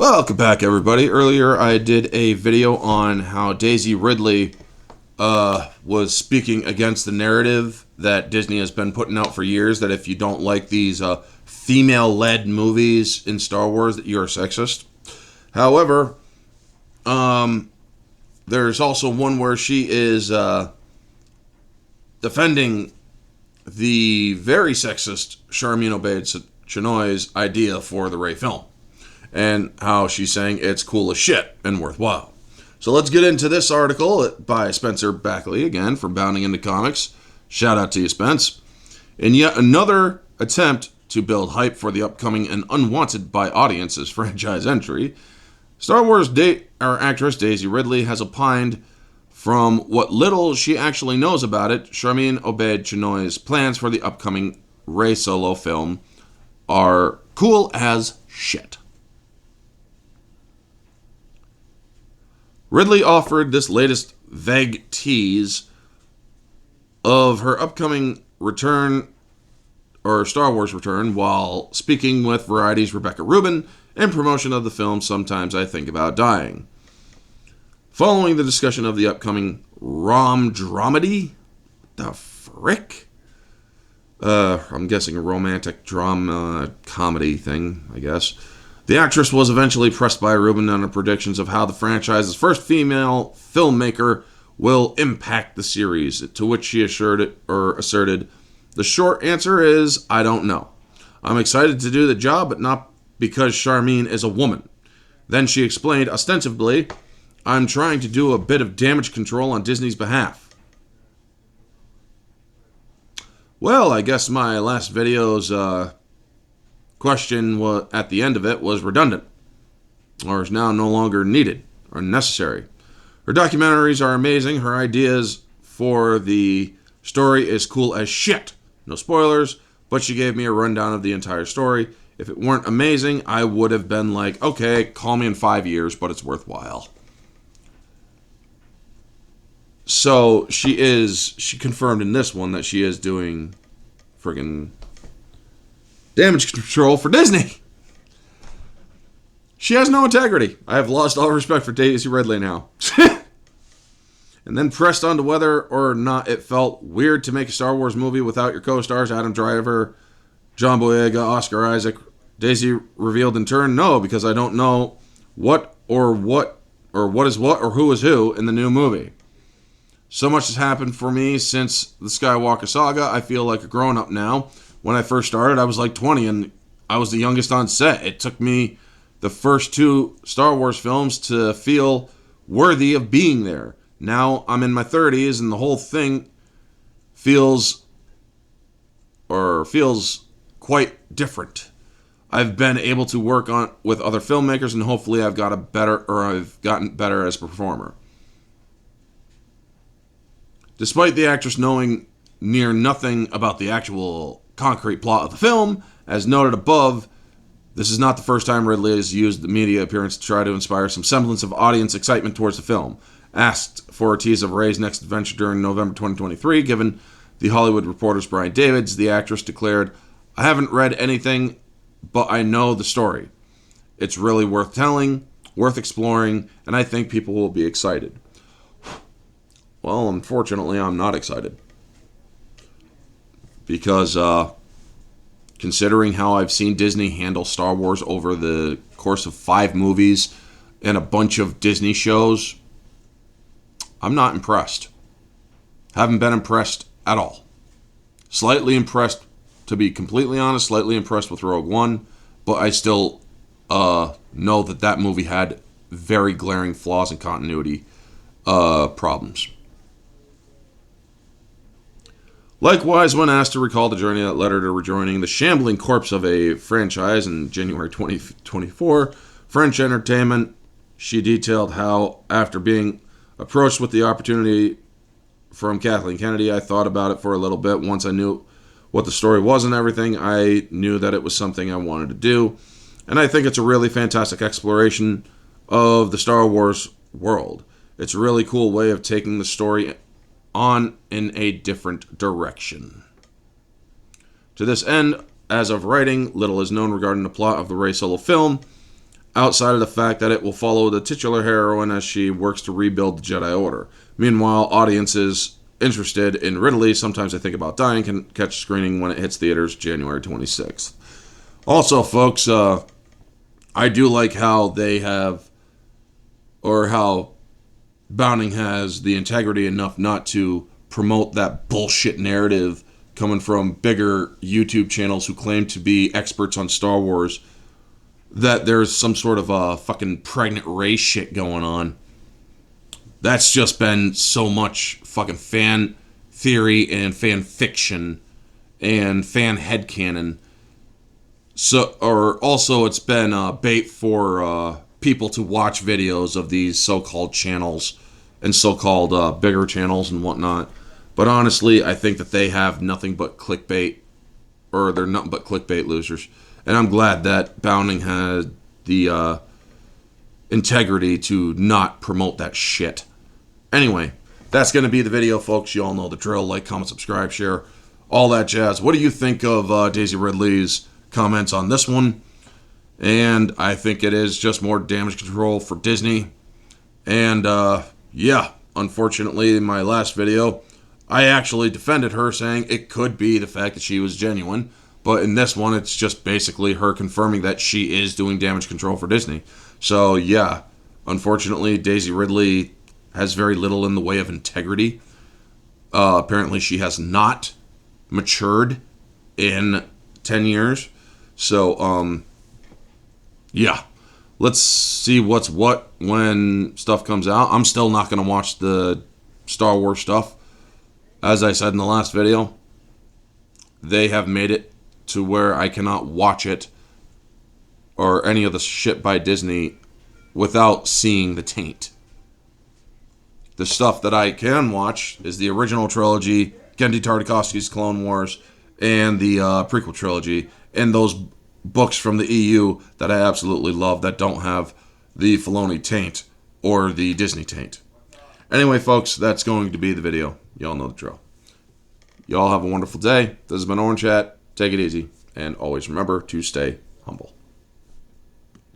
Welcome back, everybody. Earlier, I did a video on how Daisy Ridley was speaking against the narrative that Disney has been putting out for years, that if you don't like these female-led movies in Star Wars, that you're a sexist. However, there's also one where she is defending the very sexist Sharmeen Obaid-Chinoy's idea for the Rey film, and how she's saying it's cool as shit and worthwhile. So let's get into this article by Spencer Backley, again, from Bounding into Comics. Shout out to you, Spence. In yet another attempt to build hype for the upcoming and unwanted by audiences franchise entry, Star Wars actress Daisy Ridley has opined from what little she actually knows about it. Sharmeen Obaid-Chinoy's plans for the upcoming Rey Solo film are cool as shit. Ridley offered this latest vague tease of her upcoming return, or Star Wars return, while speaking with Variety's Rebecca Rubin in promotion of the film Sometimes I Think About Dying. Following the discussion of the upcoming rom-dramedy, the frick? I'm guessing a romantic drama comedy thing, I guess. The actress was eventually pressed by Rubin on her predictions of how the franchise's first female filmmaker will impact the series, to which she asserted, the short answer is, I don't know. I'm excited to do the job, but not because Sharmeen is a woman. Then she explained, ostensibly, I'm trying to do a bit of damage control on Disney's behalf. Well, I guess my last video's question at the end of it was redundant, or is now no longer needed or necessary. Her documentaries are amazing. Her ideas for the story is cool as shit. No spoilers, but she gave me a rundown of the entire story. If it weren't amazing, I would have been like, okay, call me in 5 years, but it's worthwhile. So she confirmed in this one that she is doing friggin' damage control for Disney. She has no integrity. I have lost all respect for Daisy Ridley now. And then pressed on to whether or not it felt weird to make a Star Wars movie without your co-stars Adam Driver, John Boyega, Oscar Isaac. Daisy revealed in turn, no, because I don't know what is what or who is who in the new movie. So much has happened for me since the Skywalker saga. I feel like a grown-up now. When I first started, I was like 20 and I was the youngest on set. It took me the first 2 Star Wars films to feel worthy of being there. Now I'm in my 30s and the whole thing feels quite different. I've been able to work with other filmmakers, and hopefully I've gotten better as a performer. Despite the actress knowing near nothing about the actual concrete plot of the film, as noted above, this is not the first time Ridley has used the media appearance to try to inspire some semblance of audience excitement towards the film. Asked for a tease of Rey's next adventure during November 2023, given The Hollywood Reporter's Brian Davids, the actress declared, I haven't read anything, but I know the story. It's really worth telling, worth exploring, and I think people will be excited. Well, unfortunately, I'm not excited. Because, considering how I've seen Disney handle Star Wars over the course of 5 movies and a bunch of Disney shows, I'm not impressed. Haven't been impressed at all. Slightly impressed, to be completely honest, slightly impressed with Rogue One, but I still know that movie had very glaring flaws and continuity problems. Likewise, when asked to recall the journey that led her to rejoining the shambling corpse of a franchise in January 2024, French Entertainment, she detailed how, after being approached with the opportunity from Kathleen Kennedy, I thought about it for a little bit. Once I knew what the story was and everything, I knew that it was something I wanted to do. And I think it's a really fantastic exploration of the Star Wars world. It's a really cool way of taking the story on in a different direction. To this end, as of writing, little is known regarding the plot of the Rey Solo film, outside of the fact that it will follow the titular heroine as she works to rebuild the Jedi Order. Meanwhile, audiences interested in Ridley, Sometimes I Think About Dying, can catch screening when it hits theaters January 26th. Also, folks, I do like how they have, or how Bounding has the integrity enough not to promote that bullshit narrative coming from bigger YouTube channels who claim to be experts on Star Wars, that there's some sort of a fucking pregnant Rey shit going on. That's just been so much fucking fan theory and fan fiction and fan headcanon. So, or also it's been bait for people to watch videos of these so-called channels and so-called bigger channels and whatnot. But honestly, I think that they have nothing but clickbait, or they're nothing but clickbait losers. And I'm glad that Bounding had the integrity to not promote that shit. Anyway, that's going to be the video, folks. You all know the drill. Like, comment, subscribe, share, all that jazz. What do you think of Daisy Ridley's comments on this one? And I think it is just more damage control for Disney. And yeah, unfortunately, in my last video, I actually defended her, saying it could be the fact that she was genuine. But in this one, it's just basically her confirming that she is doing damage control for Disney. So yeah, unfortunately, Daisy Ridley has very little in the way of integrity. Apparently, she has not matured in 10 years. So, yeah. Let's see what's what when stuff comes out. I'm still not going to watch the Star Wars stuff. As I said in the last video, they have made it to where I cannot watch it or any of the shit by Disney without seeing the taint. The stuff that I can watch is the original trilogy, Genndy Tartakovsky's Clone Wars, and the prequel trilogy, and those books from the EU that I absolutely love that don't have the Filoni taint or the Disney taint. Anyway, folks, that's going to be the video. Y'all know the drill. Y'all have a wonderful day. This has been Orange Chat. Take it easy, and always remember to stay humble.